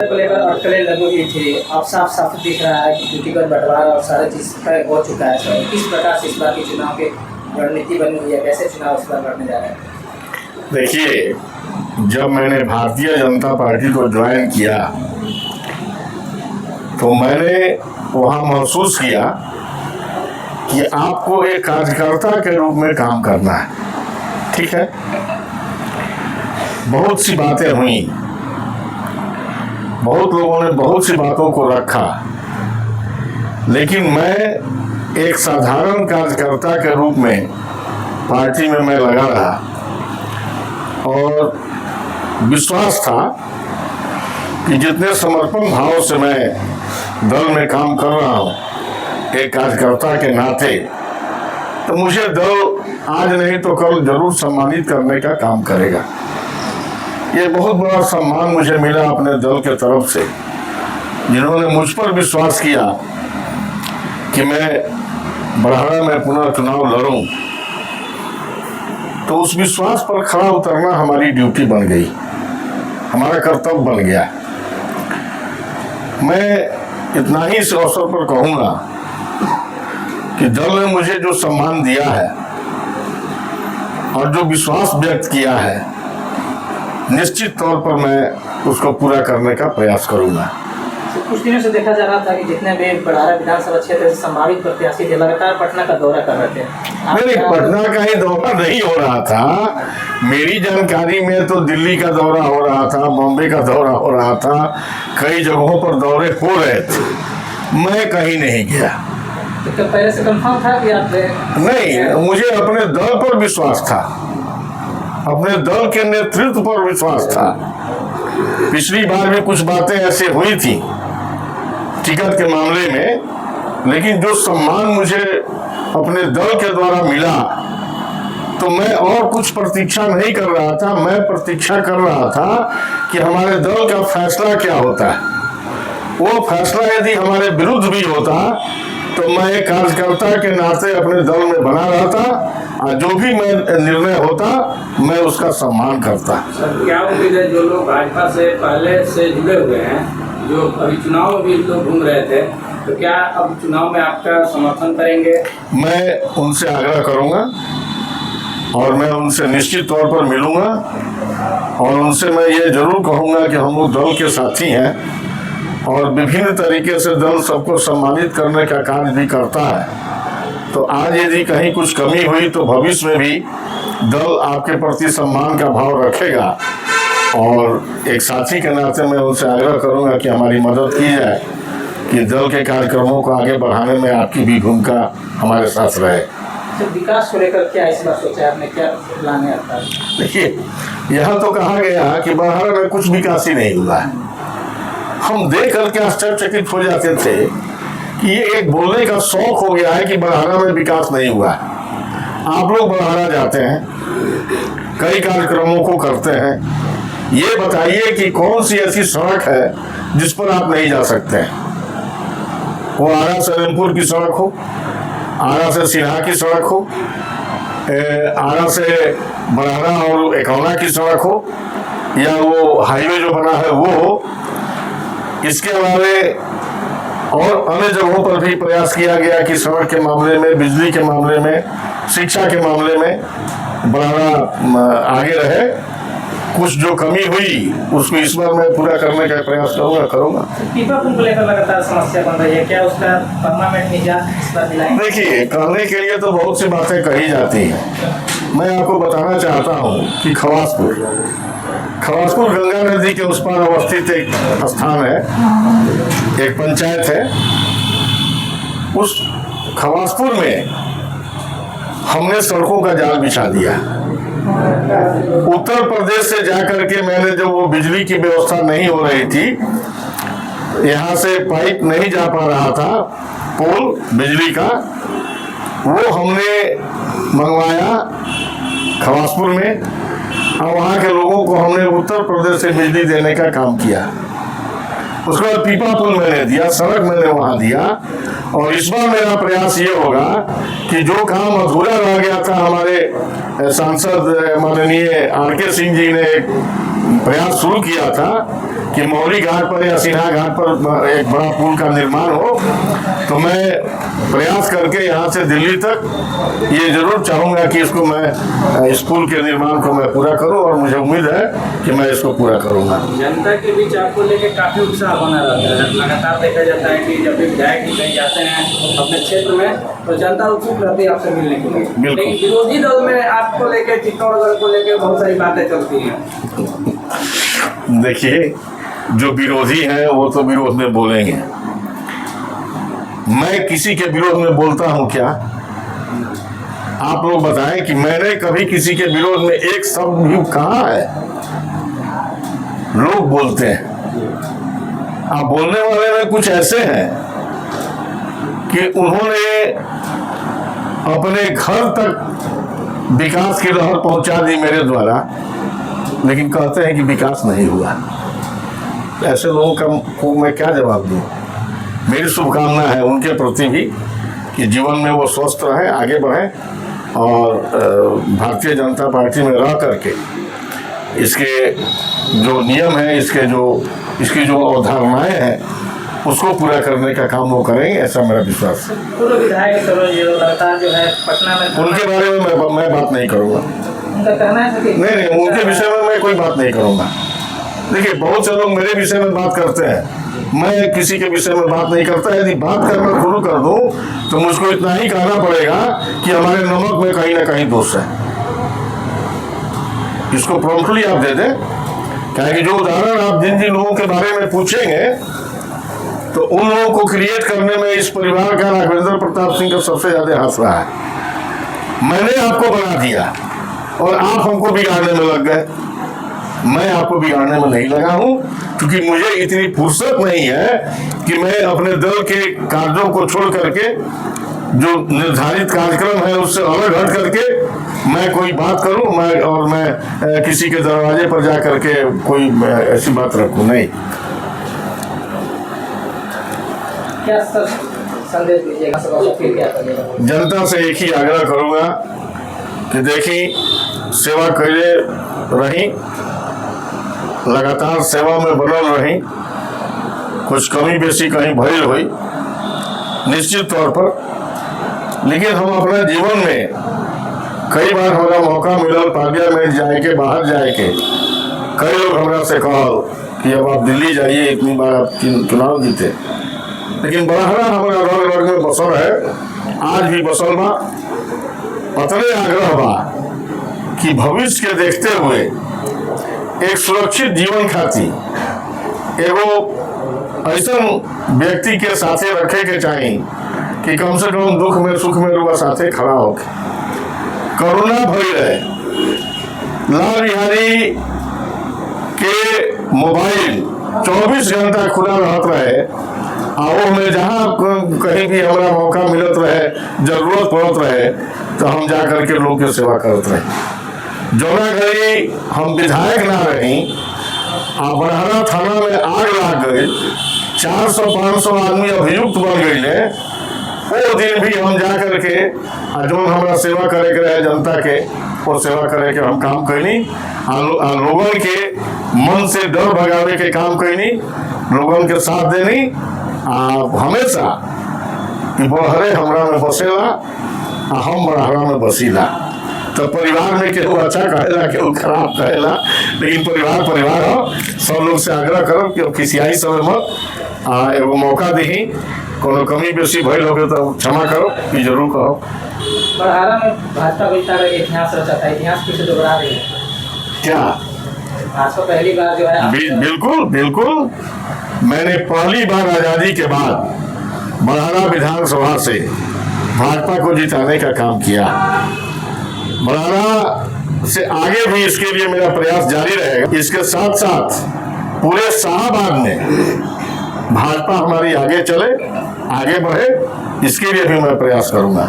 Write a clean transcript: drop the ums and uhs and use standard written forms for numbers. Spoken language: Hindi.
को लेकर अटकलें लगी हुई थी, अब साफ साफ दिख रहा है कि टिकट बंटवारा और सारा चीज़ तय हो चुका है। तो किस प्रकार से इस बार की चुनाव की रणनीति बनी हुई है, कैसे चुनाव इस बार लड़ने जा रहे हैं? देखिए, जब मैंने भारतीय जनता पार्टी को ज्वाइन किया तो मैंने वहाँ महसूस किया कि आपको एक कार्यकर्ता के रूप में काम करना है। ठीक है, बहुत सी बातें हुई, बहुत लोगों ने बहुत सी बातों को रखा, लेकिन मैं एक साधारण कार्यकर्ता के रूप में पार्टी में मैं लगा रहा और विश्वास था कि जितने समर्पण भाव से मैं दल में काम कर रहा हूँ एक कार्यकर्ता के नाते, तो मुझे दल आज नहीं तो कल जरूर सम्मानित करने का काम करेगा। ये बहुत बड़ा सम्मान मुझे मिला अपने दल के तरफ से, जिन्होंने मुझ पर विश्वास किया कि मैं बड़हरा में पुनः चुनाव लड़ूं। तो उस विश्वास पर खरा उतरना हमारी ड्यूटी बन गई, हमारा कर्तव्य बन गया। मैं इतना ही इस अवसर पर कहूँगा कि दल ने मुझे जो सम्मान दिया है और जो विश्वास व्यक्त किया है, निश्चित तौर पर मैं उसको पूरा करने का प्रयास करूँगा। कुछ दिनों से देखा जा रहा था कि जितने भी बड़हरा विधानसभा क्षेत्र से संभावित प्रत्याशी थे लगातार पटना का दौरा कर रहे थे। नहीं, पटना का ही दौरा नहीं हो रहा था। मेरी जानकारी में तो दिल्ली का दौरा हो रहा था, बॉम्बे का दौरा हो रहा था, कई जगहों पर दौरे हो रहे थे। मैं कहीं नहीं गया। तो पहले से कंफर्म था कि आप नहीं, मुझे अपने दल पर विश्वास था, अपने दल के नेतृत्व पर विश्वास था। पिछली बार भी कुछ बातें ऐसी हुई थी टिकट के मामले में, लेकिन जो सम्मान मुझे अपने दल के द्वारा मिला, तो मैं और कुछ प्रतीक्षा नहीं कर रहा था। मैं प्रतीक्षा कर रहा था कि हमारे दल का फैसला क्या होता है। वो फैसला यदि हमारे विरुद्ध भी होता तो मैं एक कार्यकर्ता के नाते अपने दल में बना रहता और जो भी मैं निर्णय होता मैं उसका सम्मान करता। सर, क्या उम्मीद है जो लोग भाजपा से पहले से जुड़े हुए हैं, जो अभी चुनाव में भी लोग घूम रहे थे, तो क्या अब चुनाव में आपका समर्थन करेंगे? मैं उनसे आग्रह करूंगा और मैं उनसे निश्चित तौर पर मिलूंगा और उनसे मैं ये जरूर कहूंगा कि हम लोग दल के साथी हैं और विभिन्न तरीके से दल सबको सम्मानित करने का कार्य भी करता है। तो आज यदि कहीं कुछ कमी हुई तो भविष्य में भी दल आपके प्रति सम्मान का भाव रखेगा और एक साथी के नाते मैं उनसे आग्रह करूंगा कि हमारी मदद की जाए कि दल के कार्यक्रमों को आगे बढ़ाने में आपकी भी भूमिका हमारे साथ रहे। तो विकास को लेकर क्या इस बार सोचा है आपने, क्या प्लान है आपका? देखिए, यहाँ तो कहा गया कि बड़हरा में कुछ विकास ही नहीं हुआ है। हम देख करके आश्चर्यचकित हो जाते थे कि ये एक बोलने का शौक हो गया है कि बड़हरा में विकास नहीं हुआ है। आप लोग बड़हरा जाते हैं, कई कार्यक्रमों को करते हैं, ये बताइए कि कौन सी ऐसी सड़क है जिस पर आप नहीं जा सकते हैं। वो आरा से सलेमपुर की सड़क हो, आरा से सिन्हा की सड़क हो, आरा से बड़हरा और एकौना की सड़क हो, या वो हाईवे जो बना है वो हो। इसके अलावे और अन्य जगहों पर भी प्रयास किया गया कि सड़क के मामले में, बिजली के मामले में, शिक्षा के मामले में बड़हरा आगे रहे। कुछ जो कमी हुई उसको इस बार मैं पूरा करने का प्रयास करूंगा। पीपा पुल को लेकर लगातार समस्या बन रही है, क्या उसका परमानेंट निजात इस बार दिलाएंगे? देखिए, कहने के लिए तो बहुत सी बातें कही जाती हैं। मैं आपको बताना चाहता हूँ कि खवासपुर गंगा नदी के उस पार अवस्थित एक स्थान है, एक पंचायत है। उस खवासपुर में हमने सड़कों का जाल बिछा दिया। उत्तर प्रदेश से जाकर के मैंने जब वो बिजली की व्यवस्था नहीं हो रही थी, यहाँ से पाइप नहीं जा पा रहा था, पोल बिजली का, वो हमने मंगवाया खवासपुर में और वहाँ के लोगों को हमने उत्तर प्रदेश से बिजली देने का काम किया। उसके बाद पीपा पुल मैंने दिया, सड़क मैंने वहाँ दिया। और इस बार मेरा प्रयास ये होगा कि जो काम अधूरा रह गया था, हमारे सांसद माननीय आर के सिंह जी ने एक प्रयास शुरू किया था कि मौली घाट पर या सिन्हा घाट पर एक बड़ा पुल का निर्माण हो, तो मैं प्रयास करके यहाँ से दिल्ली तक ये जरूर चाहूँगा कि इसको मैं इस पुल के निर्माण को मैं पूरा करूँ, और मुझे उम्मीद है कि मैं इसको पूरा करूँगा। जनता के बीच आपको लेके काफी उत्साह बना रहता है। लगातार देखा जाता है कि जब भी विधायक जी कहीं जाते हैं अपने क्षेत्र में, तो जनता उत्सुक रहती है आपसे मिलने के लिए। लेकिन विरोधी दल में आपको लेके, चित्तौड़गढ़ को लेके बहुत सारी बातें चलती हैं। देखिए, जो विरोधी हैं वो तो विरोध में बोलेंगे, मैं किसी के विरोध में बोलता हूं क्या? आप लोग बताएं कि मैंने कभी किसी के विरोध में एक शब्द भी कहा है? लोग बोलते हैं। आप बोलने वाले में कुछ ऐसे हैं कि उन्होंने अपने घर तक विकास की लहर पहुंचा दी मेरे द्वारा, लेकिन कहते हैं कि विकास नहीं हुआ। ऐसे लोगों को मैं क्या जवाब दूं? मेरी शुभकामना है उनके प्रति भी कि जीवन में वो स्वस्थ रहे, आगे बढ़े, और भारतीय जनता पार्टी में रह करके इसके जो नियम है, इसकी जो अवधारणाएं हैं, उसको पूरा करने का काम वो करेंगे, ऐसा मेरा विश्वास है। पूर्व विधायक लगातार जो है पटना में, उनके बारे में मैं बात नहीं करूँगा। उनका कहना है कि नहीं, उनके विषय में मैं कोई बात नहीं करूँगा। देखिए, बहुत से लोग मेरे विषय में बात करते हैं, मैं किसी के विषय में बात नहीं करता। यदि बात करना शुरू कर दूं तो मुझको इतना ही कहना पड़ेगा कि हमारे नमक में कहीं ना कहीं दोष है। इसको प्रॉम्प्टली आप दे दें, क्योंकि जो उदाहरण आप जिन जिन लोगों के बारे में पूछेंगे, तो उन लोगों को क्रिएट करने में इस परिवार का राघवेंद्र प्रताप सिंह का सबसे ज्यादा हाथ रहा है। मैंने आपको बना दिया और आप हमको बिगाड़ने में लग गए। मैं आपको बिगाड़ने में नहीं लगा हूं, क्योंकि मुझे इतनी फुर्सत नहीं है कि मैं अपने दल के कार्यों को छोड़ करके, जो निर्धारित कार्यक्रम है उससे अलग हट करके मैं कोई बात करूं, मैं किसी के दरवाजे पर जा करके कोई ऐसी बात रखूं। नहीं। क्या संदेश दीजिएगा? जनता से एक ही आग्रह करूंगा कि देखी, सेवा करे रही, लगातार सेवा में बनल रही, कुछ कमी बेसी कहीं भइल हुई निश्चित तौर पर, लेकिन हम अपने जीवन में कई बार हमारा मौका मिलल पार्लियामेंट जाए के, बाहर जाए के। कई लोग हमरा से कहल कि अब आप दिल्ली जाइए, इतनी बार आप चुनाव जीते, लेकिन बड़ा हमारा रंग रंग में बसल है, आज भी बसल बा। अतने आग्रह बा कि भविष्य के देखते हुए एक सुरक्षित जीवन खातिर एगो ऐसा व्यक्ति के साथे रखे के चाहिए कि कम से कम दुख में सुख में रुआ साथे खड़ा हो। कोरोना भई रहे, लाल बिहारी के मोबाइल 24 घंटा खुला रहत रहे, और में जहाँ कहीं भी हमारा मौका मिलत रहे, जरूरत पड़त रहे, तो हम जा करके लोग की सेवा करते रहे। जौना घड़ी हम विधायक ना रही, बड़हरा थाना में आग लग गई, 400-500 आदमी अभियुक्त बन गए, वो दिन भी हम जा करके जो हमारा सेवा करे के रहे जनता के, वो सेवा करे के हम काम कैनी, लोगों के मन से डर भगावे के काम कैनी, लोगों के साथ देनी। हमेशा कि बड़हरे हमरा में बसेला, हम बड़हरा में बसीला। तो परिवार में केहू अच्छा कहेला, केहू खराब कहेला, लेकिन परिवार हो। सब लोग से आग्रह करो कि खिसियाई समय मत, एगो मौका दही, कोनो कमी बेसी भइल होगे तो क्षमा करो, कि जरूर कहो। बड़हरा में भाजपा विस्तार का इतिहास रचा था, इतिहास फिर से दोहरा रही है क्या? भाजपा पहली बार जो है बिल्कुल मैंने पहली बार आजादी के बाद बड़हरा विधानसभा से भाजपा को जिताने का काम किया। बड़हरा से आगे भी इसके लिए मेरा प्रयास जारी रहेगा। इसके साथ साथ पूरे शाहबाद में भाजपा हमारी आगे चले, आगे बढ़े, इसके लिए भी मैं प्रयास करूंगा।